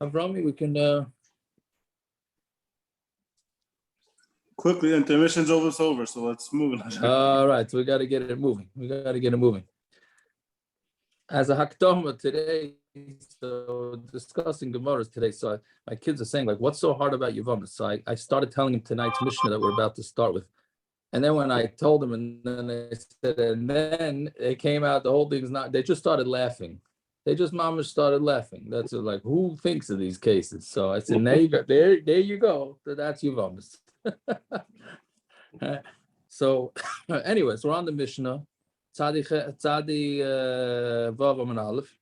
Avrami, we can quickly. Intermission's over, so let's move. all right, so we got to get it moving. As a hakdama today, so discussing Gemaras today. So my kids are saying, like, what's so hard about yivama? So I started telling them tonight's Mishna that we're about to start with. And then when I told them, and then they said, and then it came out, the whole thing's not, they just started laughing. They just mama started laughing. That's like, who thinks of these cases? So I said, there you go. There you go. So that's yivamas. So anyways, we're on the Mishnah. Tzadi Vav Amin Aleph.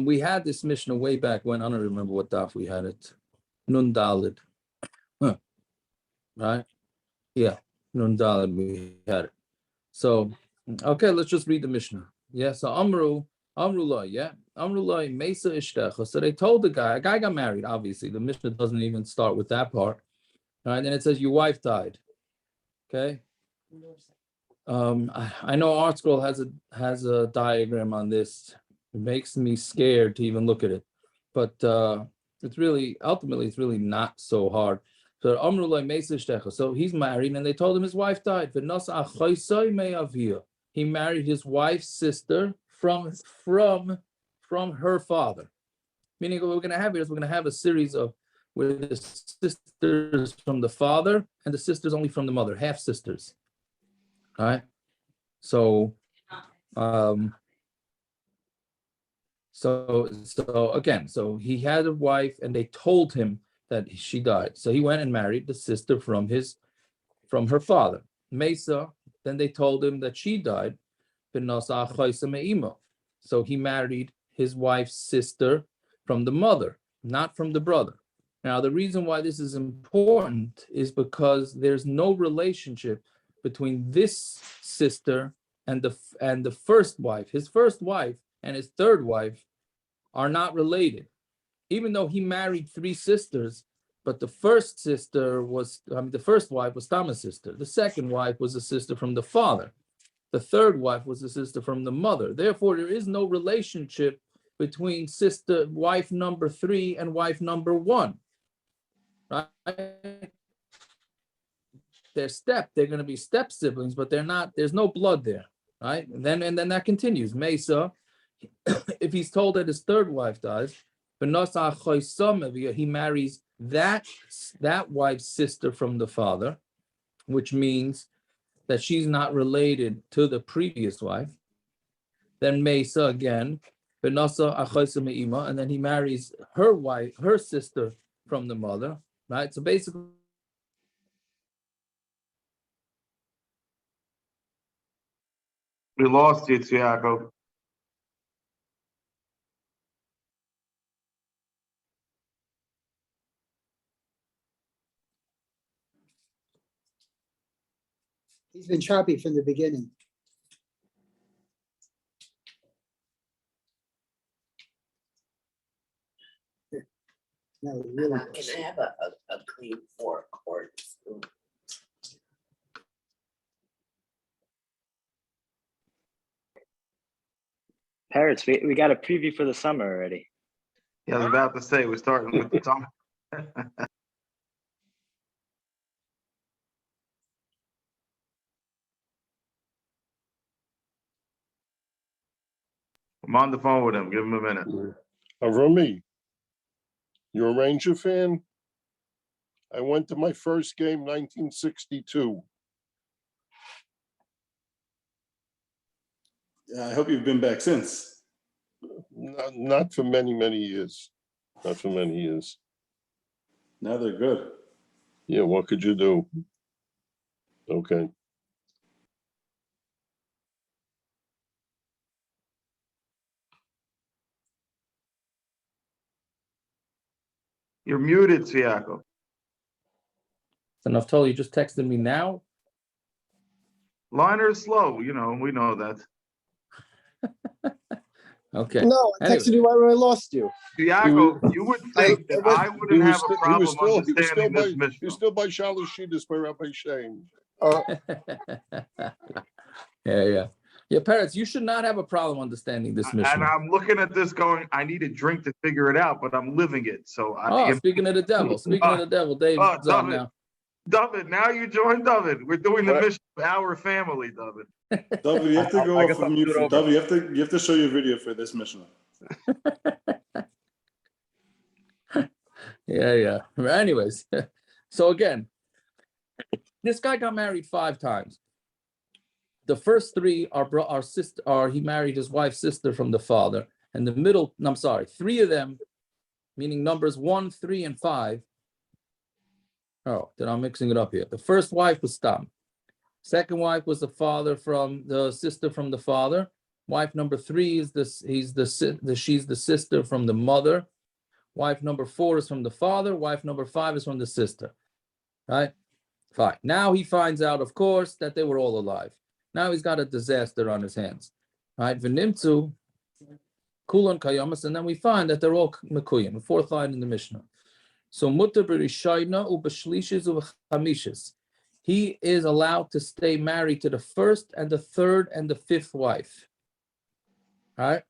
We had this Mishnah way back when, I don't remember what daf we had it. Nun Dalid. Right? Yeah, Nun Dalid we had it. So, okay, let's just read the Mishnah. Yeah, so Amrullah, yeah. Amrullah, Mesa Ishtecha. So they told the guy, a guy got married, obviously. The Mishnah doesn't even start with that part. All right, then it says your wife died. Okay. I know Art Scroll has a diagram on this. It makes me scared to even look at it. But it's really not so hard. So he's married, and they told him his wife died. He married his wife's sister from her father. Meaning what we're going to have here is we're going to have a series of where the sisters from the father and the sisters only from the mother, half sisters. All right. So so he had a wife, and they told him that she died. So he went and married the sister from her father. Mesa, then they told him that she died. So he married his wife's sister from the mother, not from the brother. Now, the reason why this is important is because there's no relationship between this sister and the first wife. His first wife and his third wife are not related, even though he married three sisters. But the first wife was Tama's sister. The second wife was a sister from the father. The third wife was a sister from the mother. Therefore, there is no relationship between wife number 3 and wife number 1. Right? They're going to be step siblings, but they're not. There's no blood there, right? And then that continues. Mesa, if he's told that his third wife dies, he marries that wife's sister from the father, which means that she's not related to the previous wife. Then Mesa again, and then he marries her sister from the mother, right? So basically, we lost you, Yaakov. He's been choppy from the beginning. No, really. Can I have a clean fork or spoon? Parrots, we got a preview for the summer already. Yeah, I was about to say, we're starting with the summer. I'm on the phone with him. Give him a minute. Rami, you're a Ranger fan? I went to my first game, 1962. I hope you've been back since. Not for many, many years. Not for many years. Now they're good. Yeah, what could you do? Okay. You're muted, Yaakov. so Naftali, you just texted me now. Liner is slow, we know that. Okay. No, I texted you right when I lost you. Yaakov, you would think that I wouldn't have a problem understanding this He mission. was still by Shalashidas by Rabbi Shane. Yeah. Yeah, Peretz, you should not have a problem understanding this And Mishnah. I'm looking at this going, I need a drink to figure it out, but I'm living it. So Oh, speaking of the devil, Dave is on now. David, now you join David. We're doing the What? mission of our family, David. David, you have to I go guess off I'll of mute. do it over. David, you have to show your video for this mission. Yeah. Anyways, so again, this guy got married 5 times. The first 3 are sister, he married his wife's sister from the father, and the middle, 3 of them, meaning numbers 1, 3, and 5. Oh, then I'm mixing it up here. The first wife was Stam. Second wife was the father from the sister from the father. Wife number 3 is she's the sister from the mother. Wife number 4 is from the father. Wife number 5 is from the sister. Right? Fine. Now he finds out, of course, that they were all alive. Now he's got a disaster on his hands. Right? V'nimtzu kulon kayamas, and then we find that they're all mekuyim. The 4th line in the Mishnah. So mutter b'rishayna u'b'shlishis u'b'chamishes. He is allowed to stay married to the 1st and the 3rd and the 5th wife. Right?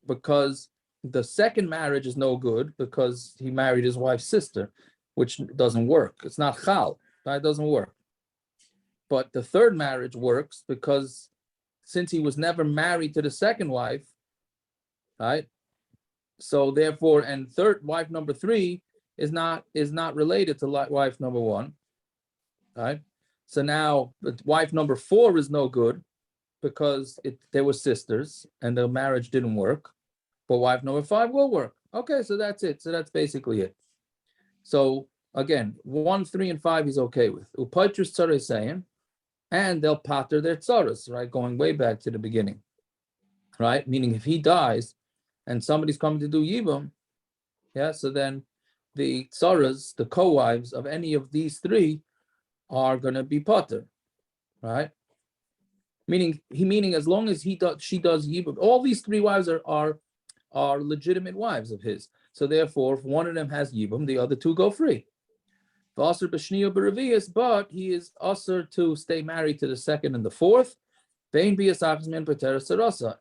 Because the 2nd marriage is no good because he married his wife's sister, which doesn't work. It's not chal. Right? It doesn't work. But the 3rd marriage works because since he was never married to the 2nd wife, right? So therefore, and wife number 3 is not related to wife number 1, right? So now wife number 4 is no good because they were sisters and the marriage didn't work, but wife number 5 will work. Okay, so that's it. So that's basically it. So again, 1, 3, and 5 he's okay with. Upaitrus tzara is saying, and they'll pater their tzaras, right? Going way back to the beginning, right? Meaning if he dies and somebody's coming to do yibum, yeah, so then the tzaras, the co-wives of any of these 3 are going to be pater, right? Meaning as long as she does yibum, all these 3 wives are legitimate wives of his. So therefore, if one of them has yibum, the other 2 go free. But he is usher to stay married to the 2nd and the 4th.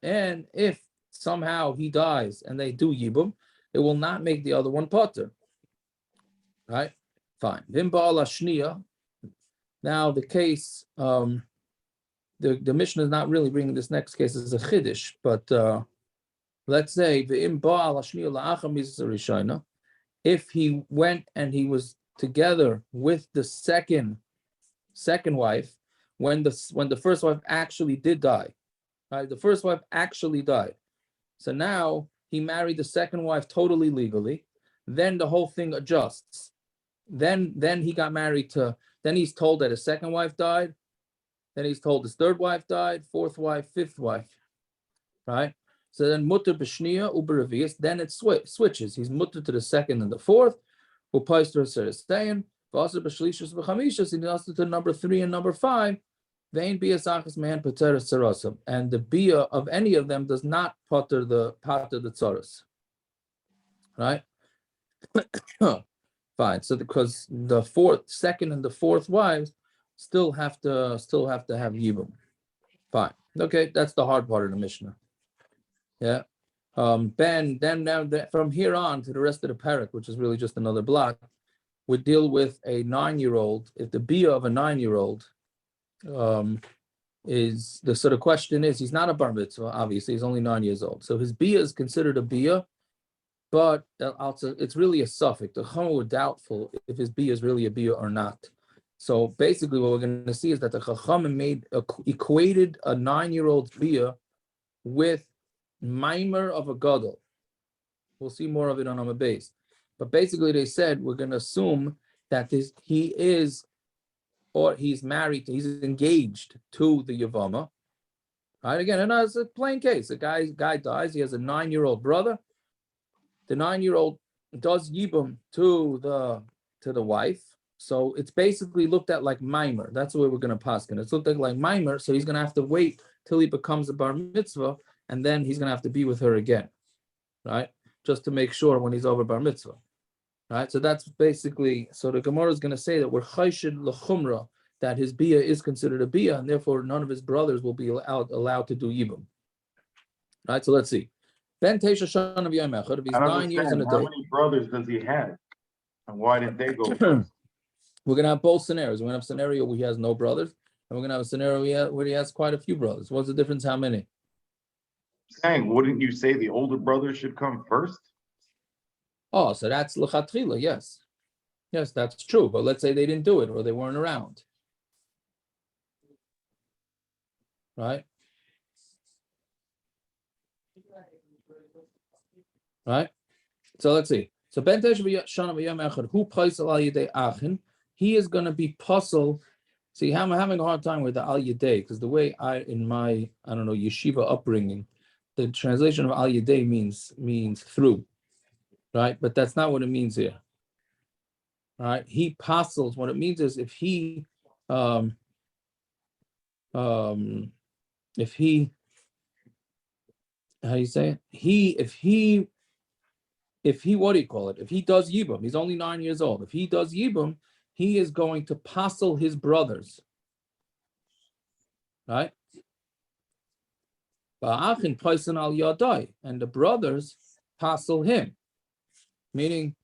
And if somehow he dies and they do yibum, it will not make the other one pater. Right? Fine. Now the case, the Mishnah is not really bringing this next case as a chiddush, but let's say if he went and he was together with the second wife when the first wife actually did die, right? The first wife actually died. So now he married the 2nd wife totally legally. Then the whole thing adjusts. Then he got married to. Then he's told that his 2nd wife died. Then he's told his 3rd wife died, 4th wife, 5th wife, right? So then mutter b'shniya u'b'revius. Then it switches. He's mutter to the 2nd and the 4th. Upaister is staying. V'aser b'shlishus v'chamishus. And also to number 3 and number 5. Vein biasachas man pater tzarasam. And the bia of any of them does not pater the tzaras. Right? Fine. So because the 2nd and the 4th wives still have to have yibum. Fine. Okay, that's the hard part of the Mishnah. Yeah. From here on to the rest of the parak, which is really just another block, we deal with a 9-year-old. If the bia of a 9-year-old is the sort of question is, he's not a bar mitzvah, obviously, he's only 9 years old. So his bia is considered a bia, but also it's really a suffix. The Chacham were doubtful if his bia is really a bia or not. So basically, what we're going to see is that the Chacham equated a 9-year-old's bia with mamar of a gadol. We'll see more of it on our base. But basically, they said we're going to assume that he's married, he's engaged to the yivama. Right? Again, and it's a plain case. A guy dies. He has a 9-year-old brother. The 9-year-old does yibum to the wife. So it's basically looked at like mamar. That's the way we're going to paskin. It's looked at like mamar. So he's going to have to wait till he becomes a bar mitzvah, and then he's going to have to be with her again, right? Just to make sure when he's over bar mitzvah, right? So that's basically. So the Gemara is going to say that we're chayshid l'chumra that his bia is considered a bia, and therefore none of his brothers will be allowed to do yibum. Right, so let's see. Ben Tesha Shana V'Yom Echad, if he's I don't 9 years and a understand. How day. many brothers does he have? And why did they go first? We're going to have both scenarios. We're going to have a scenario where he has no brothers, and we're going to have a scenario where he has quite a few brothers. What's the difference? How many? Saying, wouldn't you say the older brother should come first? Oh, so that's l'chatchila, yes. Yes, that's true. But let's say they didn't do it or they weren't around. Right? Right? So let's see. So Ben Tesh Shana V'Yom Echad, who passul al yedei achin, he is going to be passul. See, I'm having a hard time with the al yedei because the way in my yeshiva upbringing, the translation of al yedei means through, right? But that's not what it means here. All right, he passuls. What it means is if he how you say it? If he, what do you call it? If he does yibum, he's only 9 years old. If he does yibum, he is going to passul his brothers. Right? And the brothers passul him. Meaning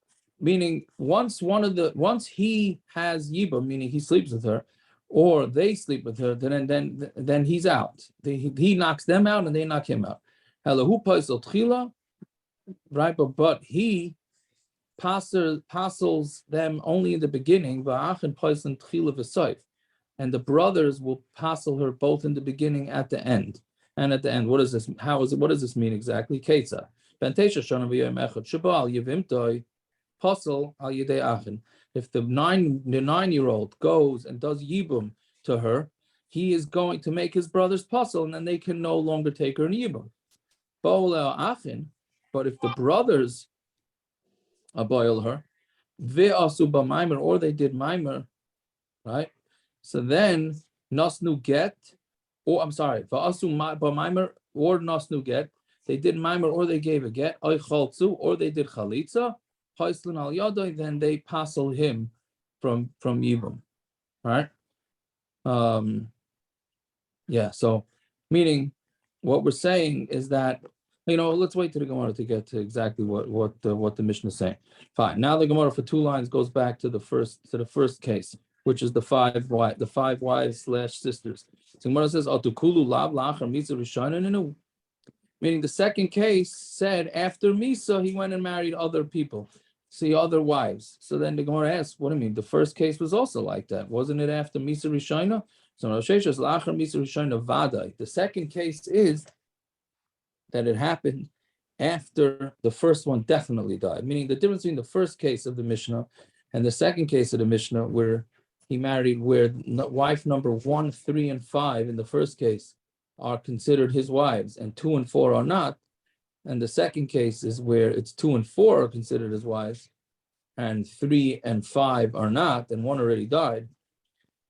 once he has yibum, meaning he sleeps with her, or they sleep with her, then he's out. He knocks them out and they knock him out. Right, but he passuls them only in the beginning, and the brothers will passul her both in the beginning and at the end. What is this? What does this mean exactly? Ketza. If the 9-year-old goes and does yibum to her, he is going to make his brothers passul, and then they can no longer take her in yibum. But if the brothers aboil her, or they did mamar, right? So then nasnu get, or I'm sorry, mamar or nasnu get, they did mamar or they gave a get, or they did chalitza, then they passul him from yibum, right? Yeah. So meaning, what we're saying is that, let's wait to the Gemara to get to exactly what the Mishna is saying. Fine. Now the Gemara for 2 lines goes back to the first case, which is the five wives / sisters. So Gemara says, "Atukulu lav lachar misa rishonin," meaning the second case said after Misa he went and married other people, other wives. So then the Gemara asks, what do you mean? The first case was also like that, wasn't it? After Misa Rishona? So lachar Misa Rishona vadai. The second case is that it happened after the first one definitely died. Meaning the difference between the first case of the Mishnah and the second case of the Mishnah, where he married, where wife number 1, 3, and 5 in the first case are considered his wives, and 2 and 4 are not. And the second case is where it's 2 and 4 are considered his wives, and 3 and 5 are not, and 1 already died.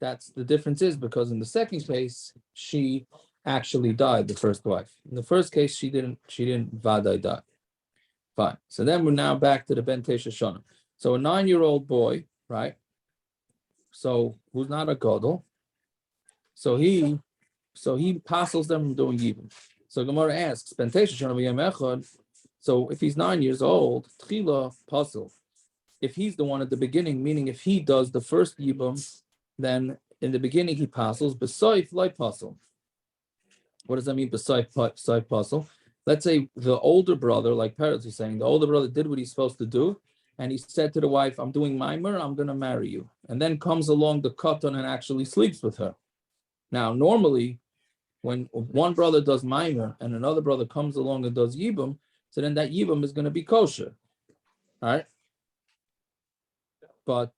That's the difference, is because in the second case, she actually died, the first wife. In the first case, she didn't vadai die. Fine. So then we're now back to the Ben Tesha Shana. So a 9-year-old boy, right? So who's not a gadol. So he passes them from doing yibum. So Gemara asks, Ben Tesha Shana V'Yom Echad. So if he's 9 years old, tchila passul. If he's the one at the beginning, meaning if he does the first yibum, then in the beginning he passes. B'soif like passul. What does that mean? B'soif passul. Let's say the older brother, like Peretz is saying, the older brother did what he's supposed to do, and he said to the wife, "I'm doing mamar, I'm going to marry you." And then comes along the katan and actually sleeps with her. Now, normally, when one brother does mamar and another brother comes along and does yibum, so then that yibum is going to be kosher, all right? But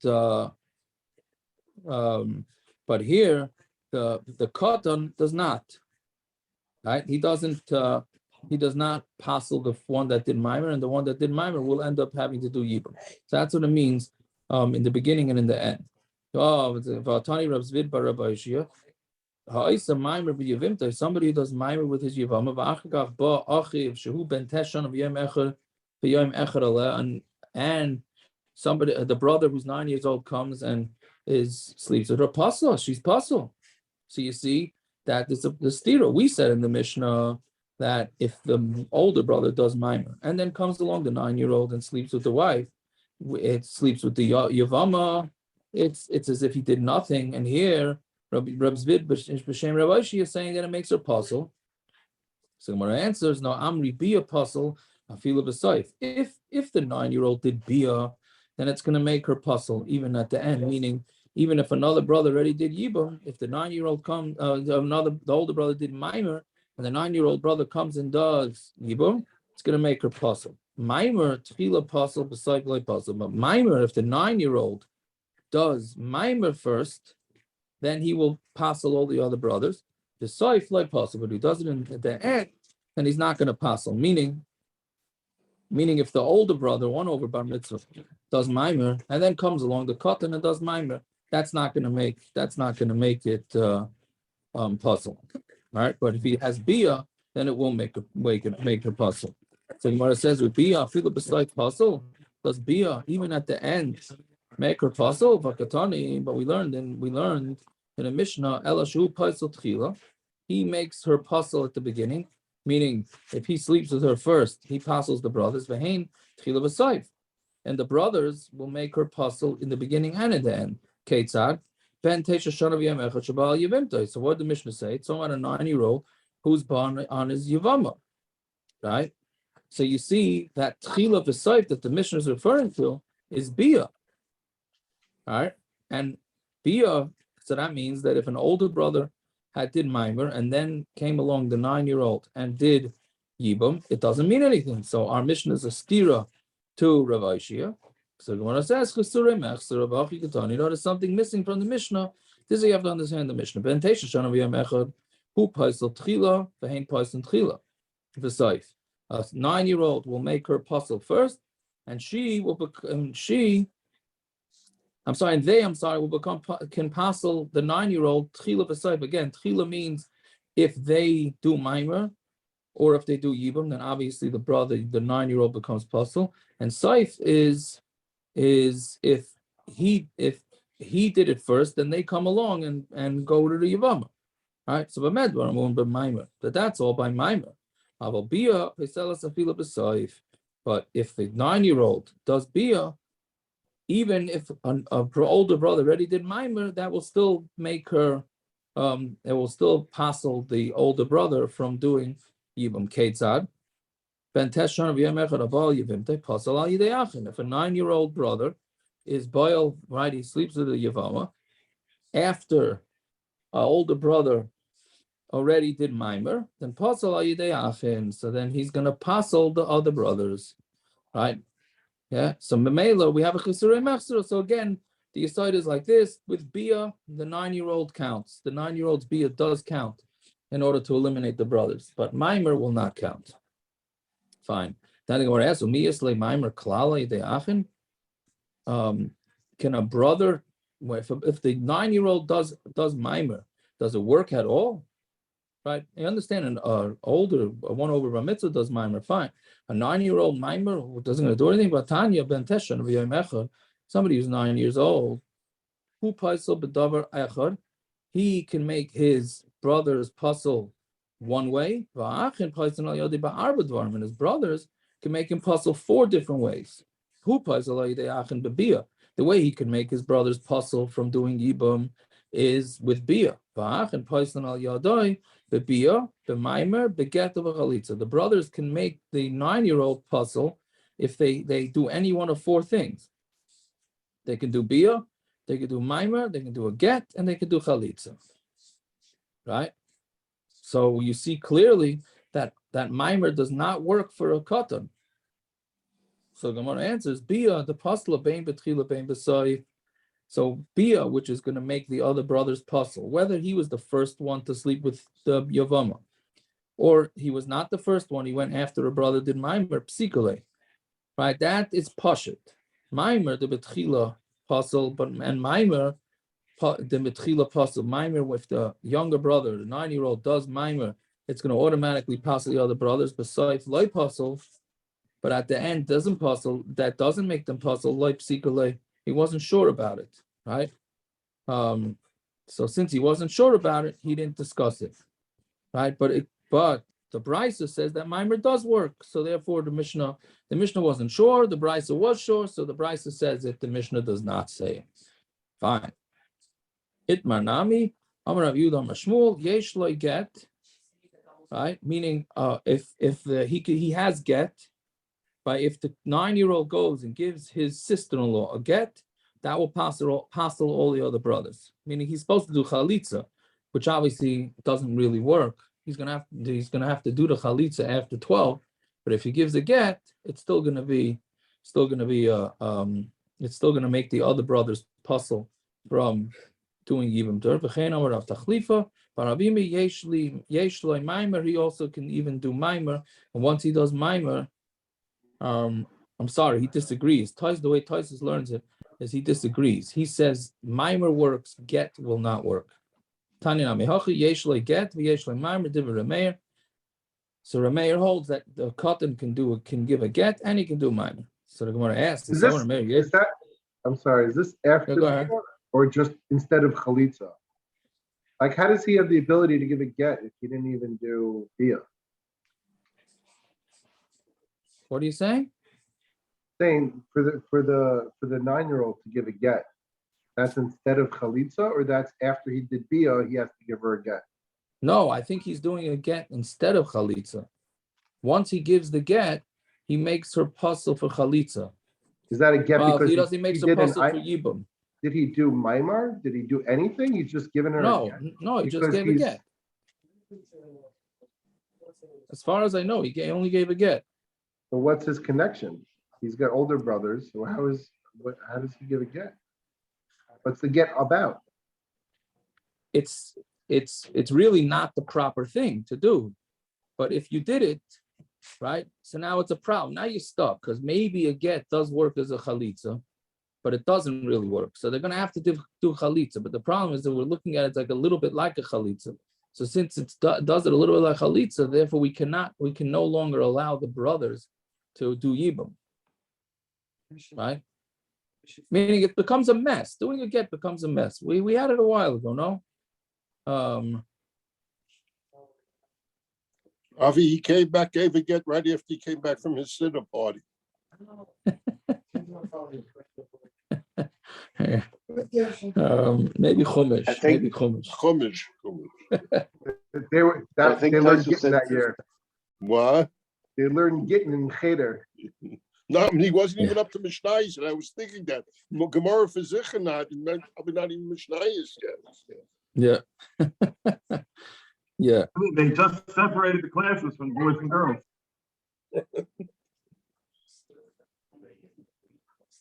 here the katan does not, right? He does not passul the one that did mamar, and the one that did mamar will end up having to do yibum. So that's what it means in the beginning and in the end. Somebody who does mamar with his yivama, and somebody, the brother who's 9 years old, comes and sleeps with her passul. She's passul. So you see that it's the stira. We said in the Mishnah that if the older brother does mamar and then comes along the 9-year-old and sleeps with the wife, it sleeps with the yivama. It's as if he did nothing. And here, Rabbi Zvid b'shem Rabbi Yosi is saying that it makes her passul. So Gemara answers, no, Amri bia passul, afilu b'soif. If the 9-year-old did bia, then it's going to make her passul even at the end. Meaning, even if another brother already did yibum, if the 9-year-old comes, the older brother did mamar, and the 9-year-old brother comes and does yibum, it's going to make her passul. Mamar tefila passul b'soif loy passul. But mamar, if the 9-year-old does mamar first, then he will passul all the other brothers. The soif like passul, but he does it at the end, then he's not going to passul. Meaning, if the older brother, one over bar mitzvah, does mamar and then comes along the katan and does mamar, that's not going to make it passul. All right, but if he has bia, then it will make her passul. So Gemara says with bia, fila b'sayf passul, does bia even at the end make her passul? But we learned in a Mishna, elashu passul tchila, he makes her passul at the beginning. Meaning, if he sleeps with her first, he passes the brothers. V'hein tchila v'sayf, and the brothers will make her passul in the beginning and at the end. Keitzad ben teisha shana v'yam echad shabal yivimtoi. So what did the Mishnah say? It's someone a 9-year-old who's born on his yivama, right? So you see that tchila v'sayf that the Mishnah is referring to is bia, all right? And bia, so that means that if an older brother did mamar and then came along the 9-year-old and did yibum, it doesn't mean anything. So our Mishnah is a stira to Rav Yosi. So Gemara says, there's something missing from the Mishnah. This is how you have to understand the Mishnah. Ben teisha shana v'yam echad, hu passul tchila, v'hein passul tchila. V'sayf. A 9-year-old will make her passul first, and can passul the 9-year-old tchila v'sayf. Again, tchila means if they do mamar or if they do yibum, then obviously the 9-year-old becomes passul. And sayf is if he did it first, then they come along and go to the yivama. All right, so but that's all by mamar. But if the 9-year-old does bia, even if an older brother already did mamar, that will still make her, it will still passul the older brother from doing yibum. Keitzad ben teshon v'yemechad abal yivimte passul al yidei achin. If a 9-year-old brother is boil, right, he sleeps with a yivama after an older brother already did mamar, then passul al yidei achin. So then he's going to passul the other brothers, right? Yeah, so memela we have a chisurei mechsera. So again, the aside is like this: with bia, the 9-year-old counts. The 9-year-old's bia does count in order to eliminate the brothers, but mamar will not count. Fine. Then I'm going to ask: Umiyasle mamar klala yidei achin. Can a brother, if the 9-year-old does mamar, does it work at all? Right? I understand an older, one over bar mitzvah does mamar, fine. A 9-year-old mamar doesn't going to do anything. But Tanya ben teshan v'yom echad, somebody who's 9 years old, who passul b'davar echad, he can make his brother's passul one way. V'achin passul al yodei ba'arba dvarim, and his brothers can make him passul 4 different ways. Who passul al yodei achin b'bia? The way he can make his brother's passul from doing yibum is with bia. V'achin passul al yodei b'bia, b'maimer, b'get of a chalitza. The brothers can make the 9-year-old passul if they do any one of 4 things. They can do bia, they can do maimer, they can do a get, and they can do chalitza. Right? So you see clearly that maimer does not work for a katan. So Gemara answers, bia, the passul bein b'tchila bein b'sayif. So bia, which is going to make the other brother's passul, whether he was the first one to sleep with the yivama, or he was not the first one, he went after a brother did maimer psikole, right? That is pashut. Maimer the betchila passul, and maimer the betchila passul. Maimer with the younger brother, the 9-year-old does maimer, it's going to automatically passul the other brothers. Besides loy passul, but at the end doesn't passul. That doesn't make them passul loy psikole. He wasn't sure about it, right? So since he wasn't sure about it, he didn't discuss it, right? But the Brisa says that mamar does work. So therefore, the Mishnah wasn't sure. The Brisa was sure. So the Brisa says it. The Mishnah does not say it. Fine. Itmar nami amar Rav Yehuda amar Shmuel yesh lo get, right? Meaning, if he has get, but if the 9-year-old goes and gives his sister-in-law a get, that will passul all the other brothers. Meaning he's supposed to do chalitza, which obviously doesn't really work. He's gonna have to do the chalitza after 12. But if he gives a get, it's still gonna make the other brothers passul from doing yibum. He also can even do mamar, and once he does mamar, I'm sorry, he disagrees. The way Tosis learns it is he disagrees. He says mamar works, get will not work. Tanya get mamar. So Rameir holds that the cotton can give a get and he can do mamar. So the Gemara asks, Is that? I'm sorry. Is this after bia or just instead of chalitza? Like, how does he have the ability to give a get if he didn't even do bia? What are you saying? Saying for the 9-year-old to give a get, that's instead of chalitza, or that's after he did bia, he has to give her a get. No, I think he's doing a get instead of chalitza. Once he gives the get, he makes her passul for chalitza. Is that a get because he makes her passul for yibum? Did he do mamar? Did he do anything? He's just given her a get? No, he just gave a get. As far as I know, he only gave a get. So what's his connection? He's got older brothers. So how does he give a get? What's the get about? It's really not the proper thing to do. But if you did it, right? So now it's a problem. Now you're stuck because maybe a get does work as a chalitza, but it doesn't really work. So they're going to have to do chalitza. But the problem is that we're looking at it like a little bit like a chalitza. So since it does it a little bit like chalitza, therefore we can no longer allow the brothers to do yibum, right? Meaning it becomes a mess. Doing a get becomes a mess. We had it a while ago, no? Avi, he came back, gave a get right after he came back from his dinner party. Maybe chumash. I think- Maybe chumash. Chumash. They learned getting that year. What? They learned getting in cheder. No, I mean, he wasn't even up to Mishnayis, and I was thinking that Gemara for Zichanat, probably not even Mishnayis yet. Yeah. Yeah. I mean, they just separated the classes from boys and girls.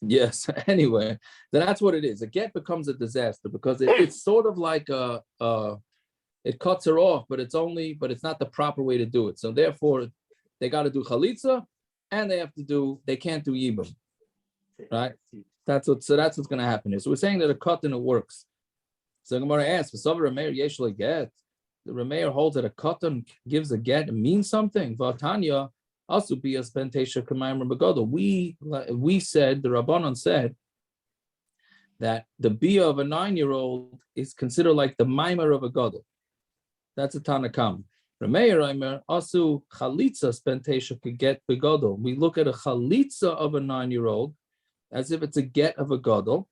Yes. Anyway, that's what it is. A get becomes a disaster because it's sort of like it cuts her off, but it's not the proper way to do it. So therefore, they got to do chalitza, and they can't do yibum, right? That's what's going to happen here. So we're saying that a cotton it works. So Gemara asks, "For Rameir yesh lo get." The Rameir holds that a cotton gives a get and means something. Vatanya also be a spentesha k'mayim begadol. We said, the Rabbanon said, that the bia of a 9-year-old is considered like the mamar of a gadol. That's a Tanakam. Rameir Aimer asu chalitza spentesha could get begadol. We look at a chalitza of a 9-year-old as if it's a get of a gadol,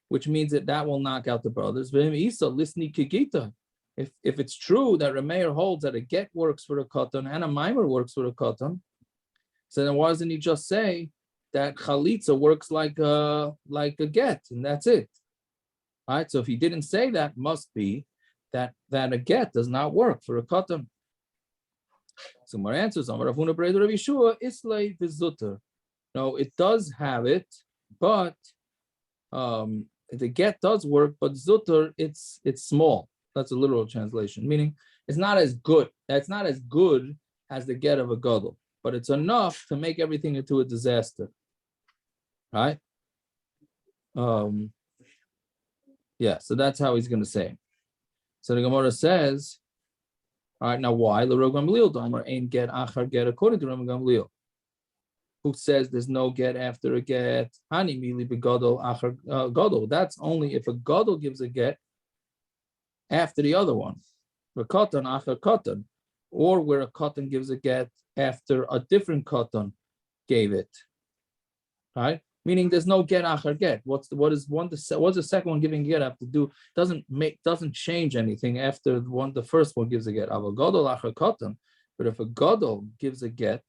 which means that will knock out the brothers. V'im isa lisni kigita. If it's true that Rameir holds that a get works for a cotton and a mamar works for a cotton, so then why doesn't he just say that chalitza works like a get and that's it? All right. So if he didn't say that, must be that a get does not work for a cotton. So my answer is Amar Rav Huna Breder Rav Yeshua Islay v'zuter. No, it does have it, but the get does work, but zuter it's small. That's a literal translation, meaning it's not as good. It's not as good as the get of a gadol, but it's enough to make everything into a disaster. Right? Yeah, so that's how he's going to say. So the Gemara says, all right, now why? The Rav Gamliel Damar ain't get achar get according to Rav Gamliel. who says there's no get after a get. Hani mili begadol achar gadol. That's only if a gadol gives a get after the other one. Katan achar katan, or where a katan gives a get after a different katan gave it. Right? Meaning there's no get achar get. What's the second one giving get have to do? Doesn't change anything after the first one gives a get. But if a gadol gives a get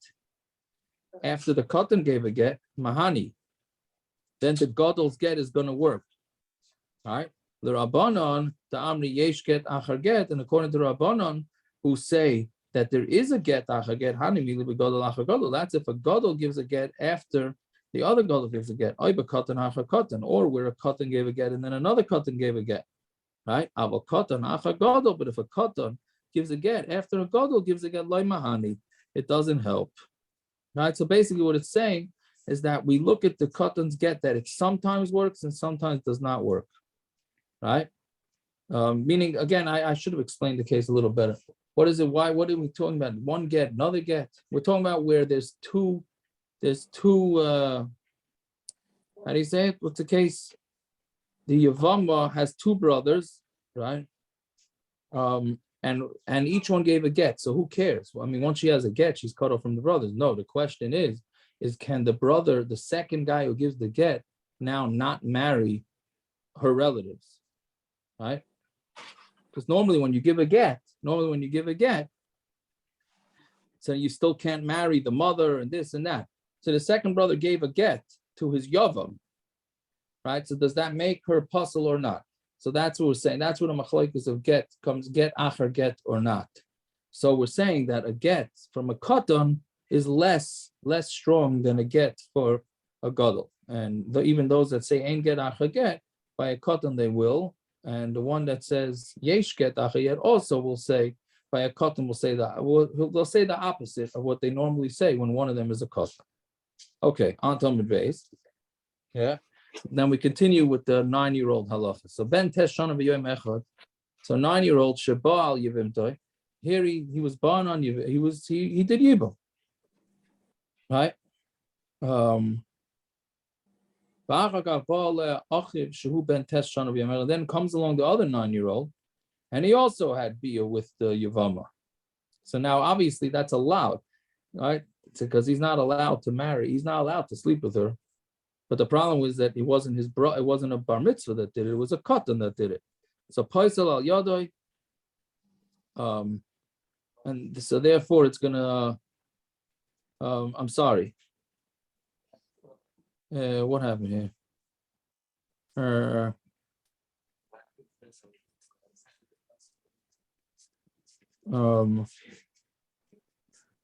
after the katan gave a get, mahani, then the gadol's get is going to work. All right? The Rabbanon, the Amri yesh get achar get, and according to the Rabbanon, who say that there is a get achar get, hani mili begadol achar gadol. That's if a gadol gives a get after the other gadol gives a get, or where a katan gave a get and then another katan gave a get, right? But if a katan gives a get after a gadol gives a get, it doesn't help, right? So basically, what it's saying is that we look at the katan's get that it sometimes works and sometimes does not work, right? Meaning, again, I should have explained the case a little better. What is it? Why? What are we talking about? One get, another get. We're talking about where there's two. How do you say it? What's the case? The yivama has two brothers, right? And each one gave a get. So who cares? Well, I mean, once she has a get, she's cut off from the brothers. No, the question is can the brother, the second guy who gives the get, now not marry her relatives, right? Because normally when you give a get, so you still can't marry the mother and this and that. So the second brother gave a get to his yavam, right? So does that make her passul or not? So that's what we're saying. That's what a machlokes of get comes, get achar get or not. So we're saying that a get from a katan is less strong than a get for a gadol. And even those that say ain't get achar get, by a katan they will. And the one that says yesh get achar get also will say, by a katan will say that. They'll say the opposite of what they normally say when one of them is a katan. Okay, on Talmud Beis. Yeah. Then we continue with the 9-year-old halacha. So Ben Tesh Shana v'Yom Echad. So 9-year-old Shabal Yivimtoi. Here he was born on Yivim. He did yibum. Right? Then comes along the other 9-year-old, and he also had bia with the yivama. So now obviously that's allowed, right? Because he's not allowed to marry, he's not allowed to sleep with her. But the problem was that it wasn't it wasn't a bar mitzvah that did it, it was a katan that did it. So paisal al yadoi, and so therefore it's gonna I'm sorry. What happened here?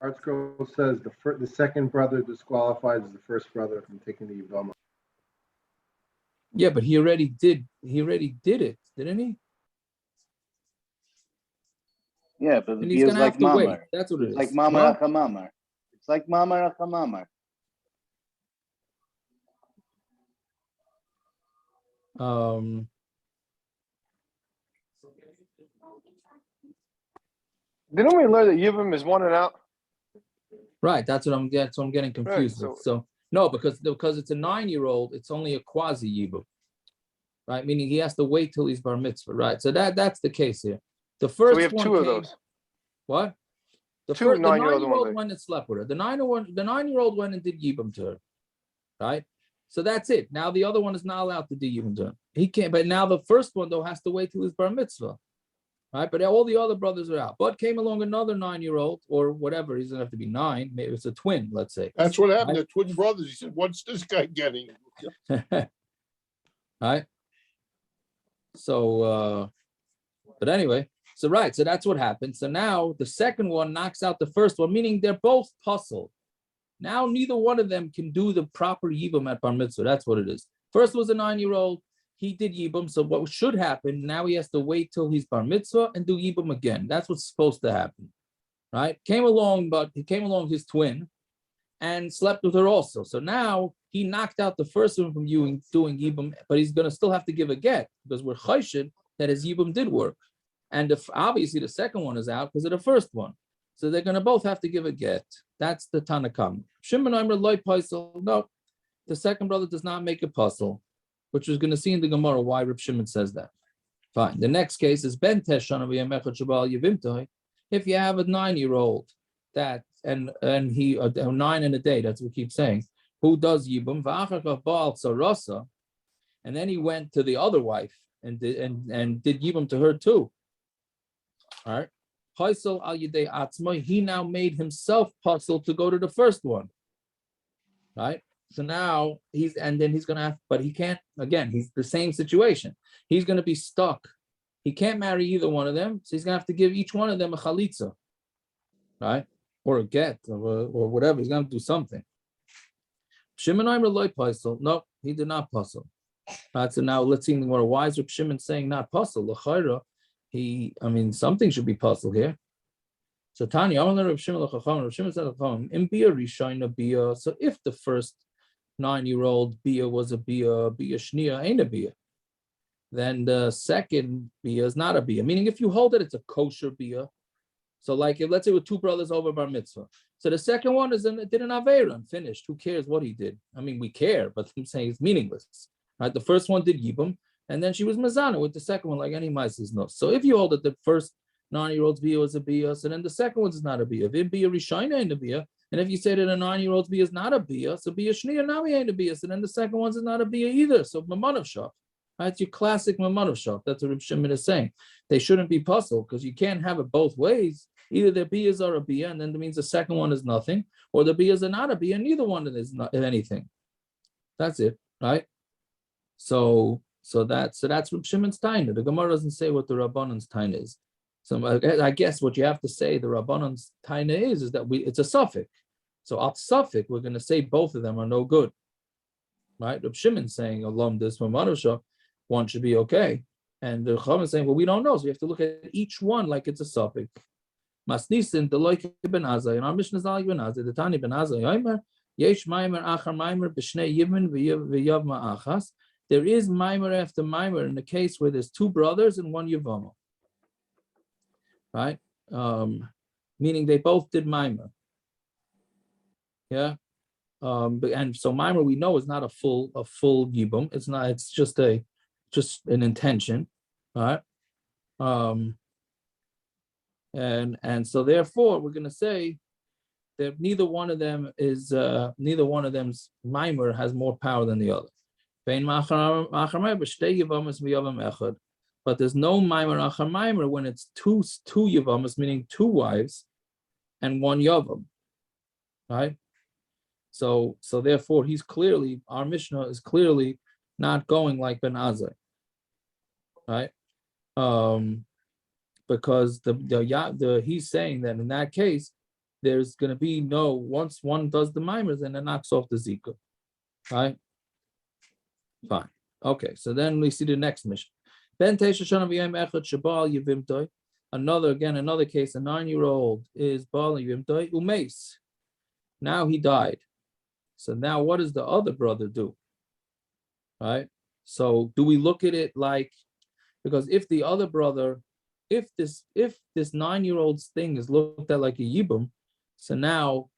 Article says the second brother disqualifies the first brother from taking the yibum. Yeah, but he already did it, didn't he? Yeah, but and he's gonna like have to mamar. wait. That's what it is. Like mamar mamar. It's like mamar mamar. Didn't we learn that yibum is one and out? Right, that's what I'm getting confused Right, with. So no, because it's a 9-year-old, it's only a quasi yibum, right? Meaning he has to wait till he's bar mitzvah, right? So that's the case here. The first So we have one two of came, those. What? The Two first, the 9-year-old 9-year-old went and slept with her. The 9-year-old went and did yibum to her, right? So that's it. Now the other one is not allowed to do yibum to him. He can't. But now the first one though has to wait till his bar mitzvah. Right, but all the other brothers are out. But came along another 9-year-old or whatever. He doesn't have to be 9. Maybe it's a twin, let's say. That's what happened. The twin brothers. He said, "What's this guy getting?" Right. So, but anyway, so that's what happened. So now the second one knocks out the first one, meaning they're both passul. Now neither one of them can do the proper yibum at bar mitzvah. That's what it is. First was a 9-year-old. He did yibum, so what should happen, now he has to wait till he's bar mitzvah and do yibum again. That's what's supposed to happen, right? Came along his twin and slept with her also. So now he knocked out the first one from doing yibum, but he's going to still have to give a get because we're chayshid that his yibum did work. And obviously the second one is out because of the first one. So they're going to both have to give a get. That's the Tanakam. Shimon Omer loy passul. No, the second brother does not make a passul, which we're going to see in the Gemara why Reb Shimon says that. Fine. The next case is Ben Teshan of Yemechad Shabal Yivimtoi. If you have a 9-year-old that and he a 9 and a day, that's what we keep saying, who does yibum v'achar Baal Sarasa, and then he went to the other wife and did yibum to her too. All right. Passul al yidei atzma, he now made himself passul to go to the first one. Right? So now he's gonna have, but he can't, again, he's the same situation. He's gonna be stuck. He can't marry either one of them, so he's gonna have to give each one of them a chalitza, right? Or a get, or whatever. He's gonna do something. Shimon Aimer loy passul. No, he did not passul. Right, so now let's see what a wise Reb Shimon saying not passul. L'chayra, something should be passul here. So Tanya, Reb Shimon said, in bia rishayna bia. So if the first 9-year-old bia was a bia shnia ain't a bia, then the second bia is not a bia. Meaning, if you hold it, it's a kosher bia. So, like, if let's say with 2 brothers over bar mitzvah, so the second one did an aveira and finished. Who cares what he did? We care, but I'm saying it's meaningless. Right? The first one did yibum, and then she was mazana with the second one, like any mices no. So if you hold that the first 9-year-old's bia was a bia, so then the second one's is not a bia. If it bia rishayna ain't a bia, and if you say that a 9-year-old's bia is not a bia, so bia shnia now ain't a bia, so then the second one's is not a bia either. So mamar of shop. That's your classic mamar of shop. That's what Reb Shimon is saying. They shouldn't be passul because you can't have it both ways. Either their bias are a bia, and then that means the second one is nothing, or the bias are not a bia, and neither one is not anything. That's it, right? So that's Reb Shimon's taina. The Gemara doesn't say what the Rabbanon's taina is. So I guess what you have to say the Rabbanon's taina is that it's a suffix. So at suffix, we're going to say both of them are no good, right? Reb Shimon's saying alum this mamar, one should be okay, and the Chacham is saying, well, we don't know, so we have to look at each one like it's a suffix. Masnisin the loike ben Azai, and our Mishna is like ben Azai. The Tani ben Azai Yomer yesh mamar achar mamar b'shnei yivum v'yivama achas. There is mamar after mamar in the case where there's 2 brothers and 1 yivama, right? Meaning they both did mamar. Yeah, and so mamar we know is not a full yibum. It's not. It's just an intention, all right? And so therefore we're going to say that neither one of them's mamar has more power than the other. But there's no mamar achar mamar when it's two yivamas, meaning 2 wives and 1 yavam, right? So therefore our Mishnah is clearly not going like Ben Azai, right? Because he's saying that in that case, there's going to be once one does the mamars, then it knocks off the zika, right? Fine. Okay, so then we see the next mission. Ben Tesha Shana V'yem Echad Shabal Yivimtoi. Another case, a 9-year-old is Baal Yivimtoi Umeis. Now he died. So now what does the other brother do? Right? So do we look at it like, because if the other brother, if this 9-year-old's thing is looked at like a yibum, so now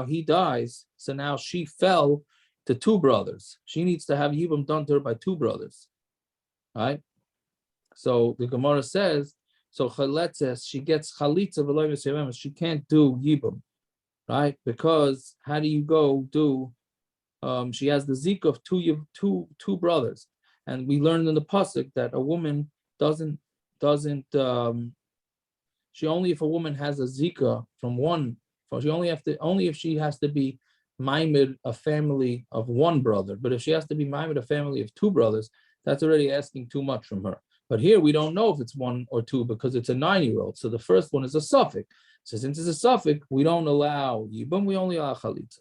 he dies, so now she fell to 2 brothers. She needs to have yibum done to her by 2 brothers, right? So the Gemara says, so chaletzes, she gets chalitza v'loy v'seivemes, she can't do yibum, right? Because how do you go do? She has the zika of two brothers, and we learned in the pasuk that a woman doesn't. She only if a woman has a zika from one. Only if she has to be maimed a family of 1 brother. But if she has to be maimed a family of 2 brothers, that's already asking too much from her. But here we don't know if it's 1 or 2 because it's a 9-year-old. So the first one is a suffix. So since it's a suffix, we don't allow yibum, we only allow chalitza.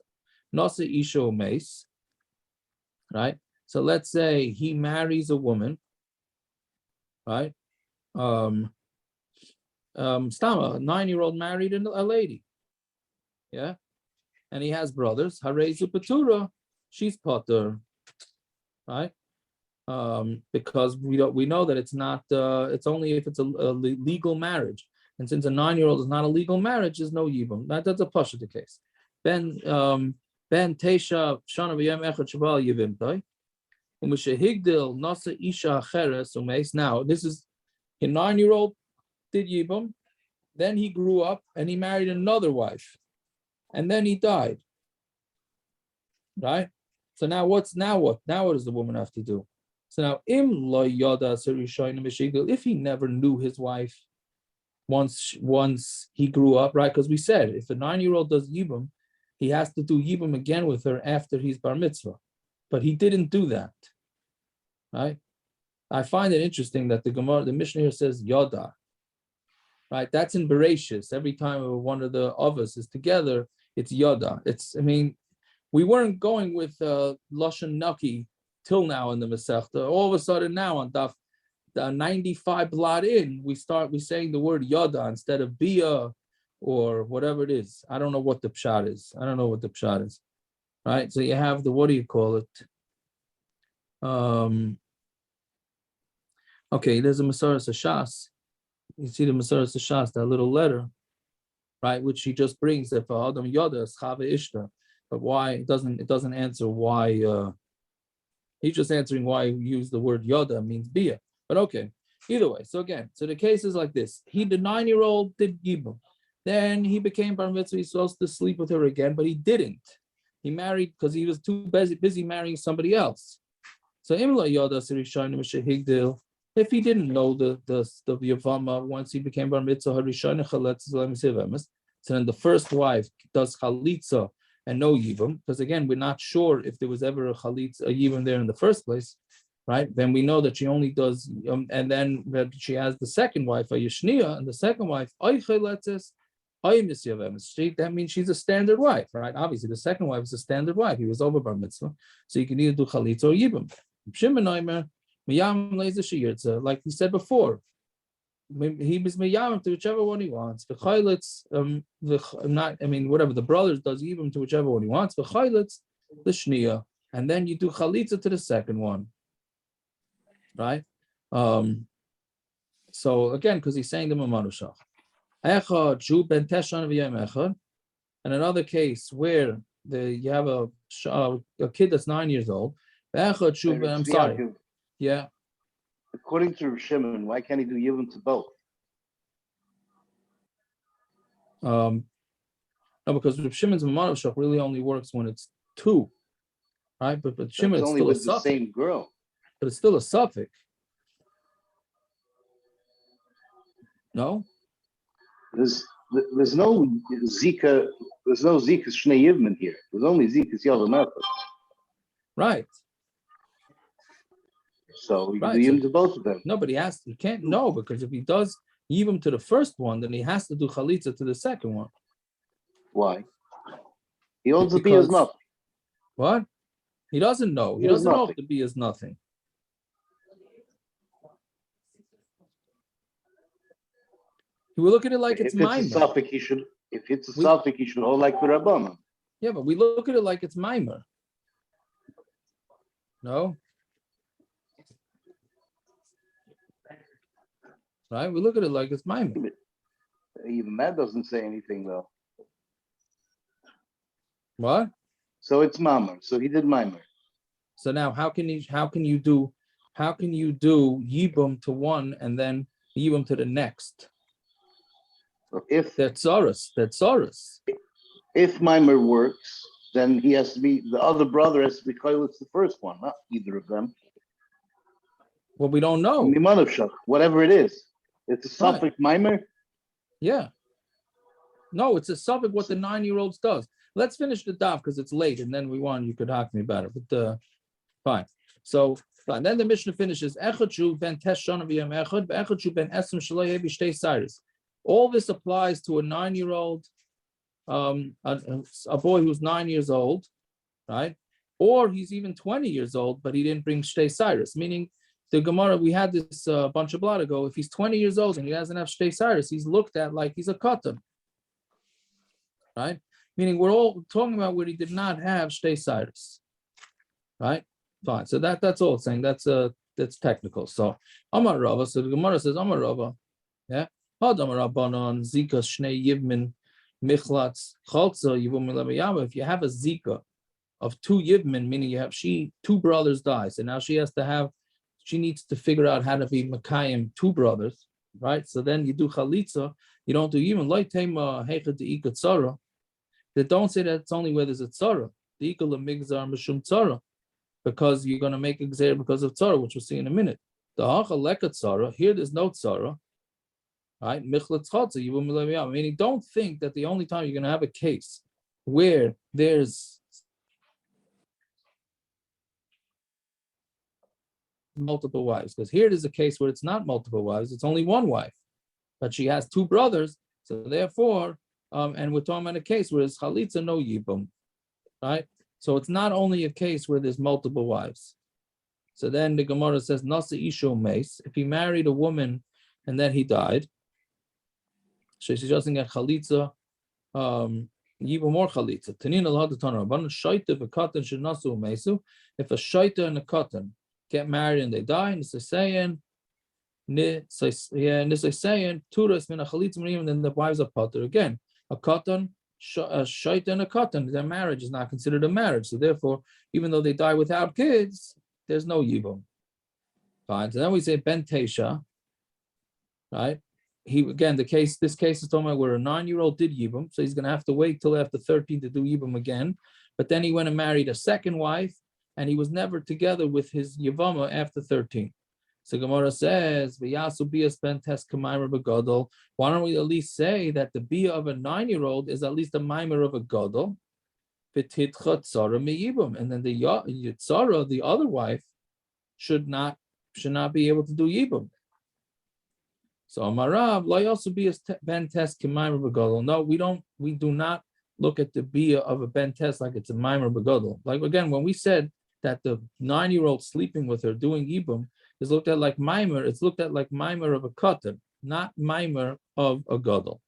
Nasa isho meis, right? So let's say he marries a woman, right? Stama, a 9-year-old married a lady, yeah, and he has brothers. Harezu Patura, she's potter, right? Because we know that it's not. It's only if it's a legal marriage. And since a 9-year-old is not a legal marriage, there's no yibum. That's a pashut case. Ben Teisha Shana V'Yom Echad Shabal Yivim Toy. Umeshehigdil Nasa Isha Acheres Umeis. Now, this is a 9-year-old did yibum. Then he grew up and he married another wife. And then he died. Right? So now what? Now what does the woman have to do? So now, if he never knew his wife once he grew up, right? Because we said if a 9-year-old does yibum, he has to do yibum again with her after he's bar mitzvah. But he didn't do that. Right? I find it interesting that the Gemara, the Mishna here says yada. Right? That's in Bereshis. Every time one of the of us is together, it's yada. We weren't going with Lashon Naki till now in the Masechta. All of a sudden now on Daf 95 blot in, we're saying the word yada instead of bia or whatever it is. I don't know what the pshat is. Right? So you have the, what do you call it? Okay, there's a Masaras Hashas. You see the Masaras Hashas, that little letter, right? Which he just brings that for Adam Yada Chava Ishta. But why it doesn't answer why he's just answering why he used the word Yoda means Bia. But okay, either way. So again, the case is like this. The 9-year-old did yibum. Then he became bar mitzvah. He's supposed to sleep with her again, but he didn't. He married because he was too busy marrying somebody else. So Imla Yoda Sirishayim Shehigdil. If he didn't know the yivama once he became bar mitzvah, so then the first wife does chalitza and no yibum, because again, we're not sure if there was ever a yibum there in the first place, right? Then we know that she only does, and then that she has the second wife, a yishniya, and the second wife, that means she's a standard wife, right? Obviously, the second wife is a standard wife. He was over bar mitzvah, so you can either do chalitza or yibum. Like we said before, he was miyam to whichever one he wants. The chaylitz, whatever the brothers does yibum to whichever one he wants. The chaylitz, the shniya, and then you do chalitza to the second one, right? So again, because he's saying the mamarushach. Echad shu ben teshan v'yom echad, and another case where you have a kid that's 9 years old. Echad shu ben, I'm sorry, yeah. According to Rav Shimon, why can't he do yibum to both? No, because Rav Shimon's mamar really only works when it's 2, right? But Shimon it's is only still with a the suffix. same girl. But it's still a suffix. No? There's no zika. There's no zika shnei yivman here. There's only zika yavama. Right. So you can do yibum to both of them. No, but he can't know, because if he does yibum to the first one, then he has to do chalitza to the second one. Why? He holds the bia as nothing. What? He doesn't know. He doesn't know if the bia is nothing. He will look at it like it's maimer. If it's a suffix, he should hold like the Rabbanan. Yeah, but we look at it like it's maimer. No? Right? We look at it like it's maimer. Even that doesn't say anything though. What? So it's mamar. So he did mamar. So now how can you do yibum to one and then yibum to the next? So if that's Saurus. If mamar works, then he has to be, the other brother has to be koilitz the first one, not either of them. Well, we don't know. Whatever it is. It's a suffix mamar. Yeah. No, it's a suffix what the 9-year-olds does. Let's finish the daf because it's late, and then you could hack me about it. But fine. So fine. Then the Mishnah finishes. Ben ben all this applies to a 9-year-old, a boy who's 9 years old, right? Or he's even 20 years old, but he didn't bring Shtei Cyrus, meaning the Gemara, we had this bunch of blot ago. If he's 20 years old and he doesn't have Shtei Cyrus, he's looked at like he's a katan, right? Meaning we're all talking about where he did not have Shtei Cyrus, right? Fine. So that's all it's saying. That's technical. So Amar Rava. So the Gemara says Amar Rava. Yeah. If you have a zika of two yibum, meaning you have two brothers die, so now she needs to figure out how to be makayim two brothers, right? So then you do chalitza, you don't do even like tema hechad de ikat tzara. They don't say that it's only where there's a tzara. The ikal migzar mishum tzara, because you're going to make a gzeir because of tzara, which we'll see in a minute. The hacha leka tzara, here there's no tzara, right? Michlat chatza yibum milaviyam. Meaning, don't think that the only time you're going to have a case where there's multiple wives, because here there's a case where it's not multiple wives, it's only one wife, but she has two brothers, so therefore, and we're talking about a case where it's chalitza no yibum, right? So it's not only a case where there's multiple wives. So then the Gemara says nasa isho meis, if he married a woman and then he died, so she doesn't get chalitza, yibum or chalitza. Tanin al hadatana rabbanan shaita v'katan shenasu meisu. If a shaita and a katan get married and they die, and it's saying, turas min achalitz and then the wives are potter again. A katan, a shaita and a katan, their marriage is not considered a marriage. So therefore, even though they die without kids, there's no yibum. Fine. So then we say ben teisha, right? This case is talking about where a 9-year-old did yibum, so he's going to have to wait till after 13 to do yibum again. But then he went and married a second wife, and he was never together with his yivama after 13. So Gemara says, "V'yasu bias ben tes k'maimer b'gadol." Why don't we at least say that the bia of a 9-year-old is at least a maimer of a gadol? V'titcha tzara miyibum, and then the tzara, the other wife, should not be able to do yibum. So Amarav lo yasu bias ben tes k'maimer b'gadol. No, we do not look at the bia of a ben tes like it's a maimer b'gadol. Like again, when we said that the 9-year-old sleeping with her doing yibum is looked at like mimer, it's looked at like mimer of a katan, not mimer of a gadol.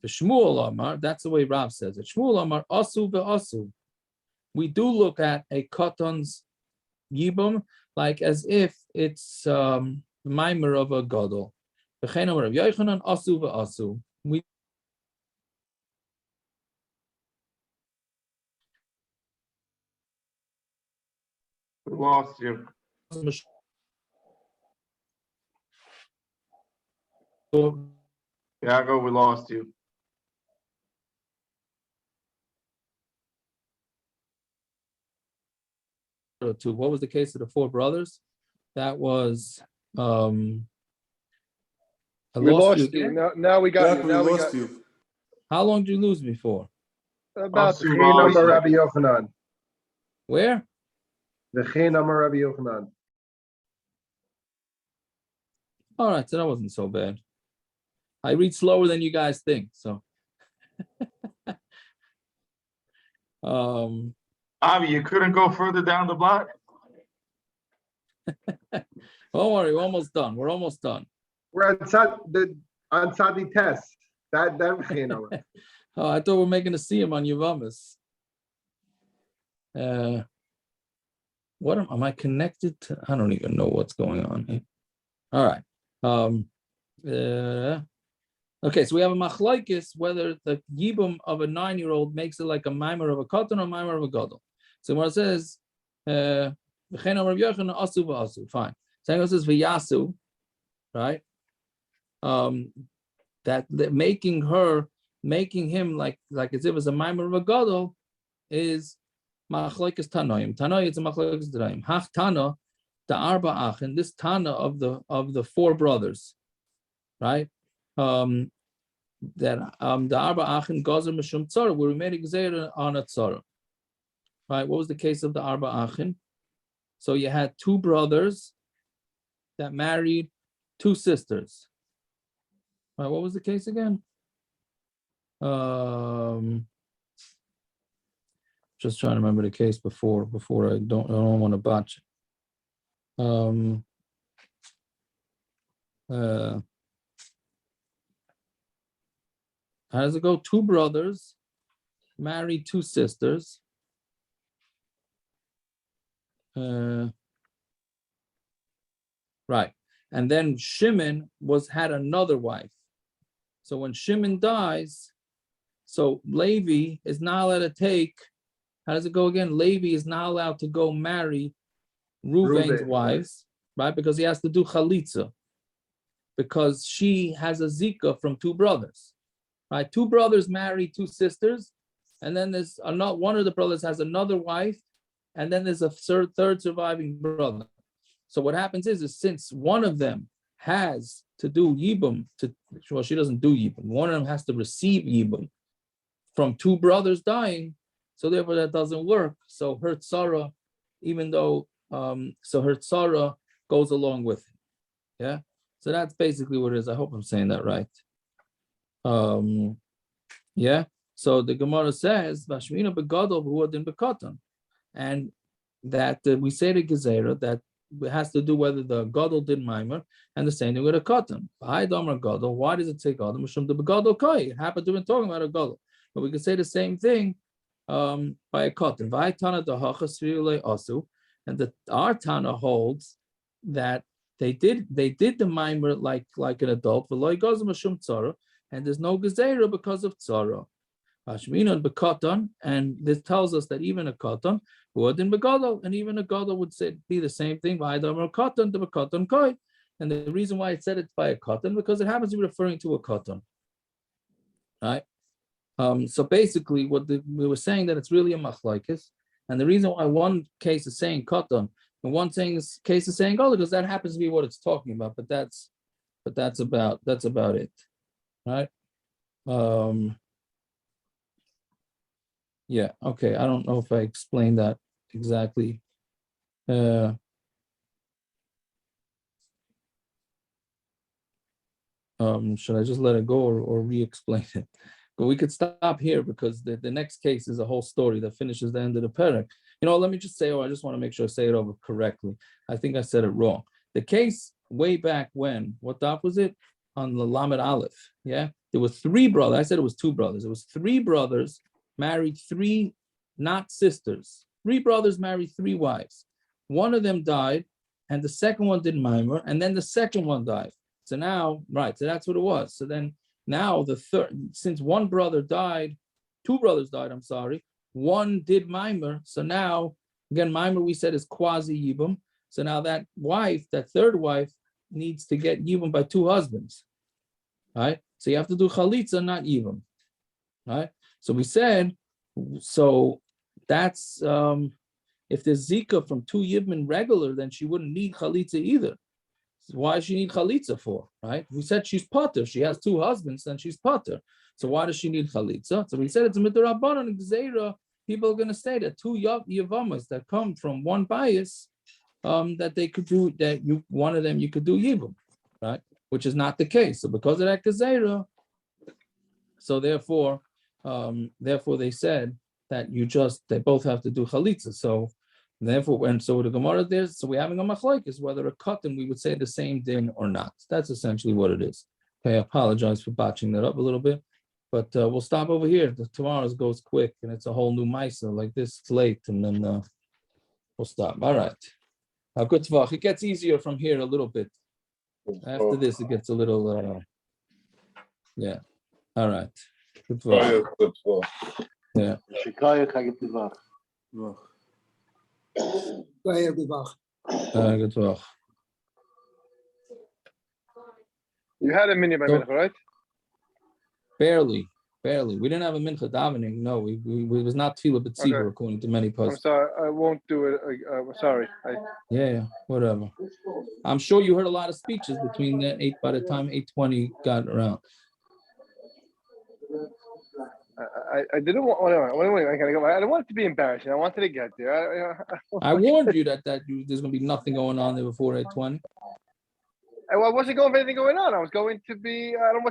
The Shmuel Amar, that's the way Rav says it. Shmuel Amar asu ve'asu. We do look at a katan's yibum like as if it's mimer of a gadol. V'chein Amar Rav Yochanan asu ve'asu. We lost you. Yago, we lost you. What was the case of the 4 brothers? That was We lost you. Now we got you. Now we got you. How long did you lose me for? about The Amar Rabbi Yochanan. Where? The Amar Rabbi Yochanan. All right, so that wasn't so bad. I read slower than you guys think, so. Avi, you couldn't go further down the block? Don't worry, we're almost done. We're almost done. We're on Sadi test. That Oh, I thought we're making a siyum on Yevamis. What am I connected to? I don't even know what's going on here. All right. Okay, so we have a machlokes whether the yibum of a 9-year-old makes it like a mamar of a katan or a mamar of a gadol. So what it says, fine. So it says v'yasu, right? That making him like as if it was a mamar of a gadol is machlokes tanoim. Tanoim, it's a machlokes tanoim. Hach tana, the arba achin, this tana of the 4 brothers, right? That the arba achin gazer mishum tzara, where we made a gzeira on a tzara, right? What was the case of the arba achin? So you had 2 brothers that married 2 sisters. Right? What was the case again? Just trying to remember the case before I don't want to botch it. How does it go? 2 brothers married 2 sisters. Right. And then Shimon had another wife. So when Shimon dies, so Levi is not allowed to take, how does it go again? Levi is not allowed to go marry Reuven's wives, right? Because he has to do chalitza, because she has a zika from two brothers, right? Two brothers marry two sisters, and then there's one of the brothers has another wife, and then there's a third surviving brother. So what happens is since one of them has to do yibum, well, she doesn't do yibum. One of them has to receive yibum from two brothers dying, so therefore that doesn't work. So her tzara, even though, so her tzara goes along with it. Yeah. So that's basically what it is. I hope I'm saying that right. Yeah. So the Gemara says, "Vashmina begadol v'huadin bekatan," and that we say to Gezerah that it has to do whether the gadol did mamar, and the same thing with a katan. Why does it say gadol? It happened to be talking about a gadol, but we can say the same thing by a katan. And our Tana holds that they did the mamar like an adult, and there's no gezerah because of tzara. And this tells us that even a katan, and even a gadol would be the same thing. And the reason why it said it's by a katan, because it happens to be referring to a katan. Right? So basically, we were saying that it's really a machlokes, and the reason why one case is saying katan and one case is saying gadol, because that happens to be what it's talking about. But that's about it, right? Yeah. Okay. I don't know if I explained that exactly. Should I just let it go or re-explain it? But we could stop here because the next case is a whole story that finishes the end of the parak. Let me just say, I just want to make sure I say it over correctly. I think I said it wrong. The case way back when, what daf was it? On the Lamed Aleph. Yeah. There were three brothers. I said it was two brothers. It was three brothers married three, not sisters. Three brothers married three wives. One of them died, and the second one did mamar, and then the second one died. So now, right, so that's what it was. So then now the third, since one brother died, two brothers died, I'm sorry, one did mamar. So now, again, mamar we said is quasi yibum. So now that wife, that third wife, needs to get yibum by two husbands. Right? So you have to do chalitza, not yibum. Right? So we said, so that's if there's zika from two yibum regular, then she wouldn't need chalitza either. So why does she need chalitza for? Right? We said she's pater. She has two husbands, then she's pater. So why does she need chalitza? So we said it's a midrabanan and gzeira. People are going to say that two yivamas that come from one bias, that they could do that. One of them you could do yibum, right? Which is not the case. So because of that gzeira, so therefore they said that they both have to do chalitza. So therefore, so the Gemara there, so we're having a machlokes whether a katan we would say the same din or not. That's essentially what it is. Okay, I apologize for botching that up a little bit, but we'll stop over here. Tomorrow's goes quick, and it's a whole new Misa like this. It's late, and then we'll stop. All right. Good tvach. It gets easier from here a little bit. After this, it gets a little. Yeah. All right. Good tvach. Yeah. Go ahead, Bivach. Good tvach. You had a mini by mincha, right? Barely. We didn't have a mincha davening. No, we was not tefillah b'tzibur according to many I'm posts. sorry, I won't do it. I'm sorry. Yeah, whatever. I'm sure you heard a lot of speeches between the by the time 8:20 got around. I didn't want. I didn't want it to be embarrassing. I wanted to get there. I warned you that there's going to be nothing going on there before 8:20. I wasn't going for anything going on. I was going to be. I don't want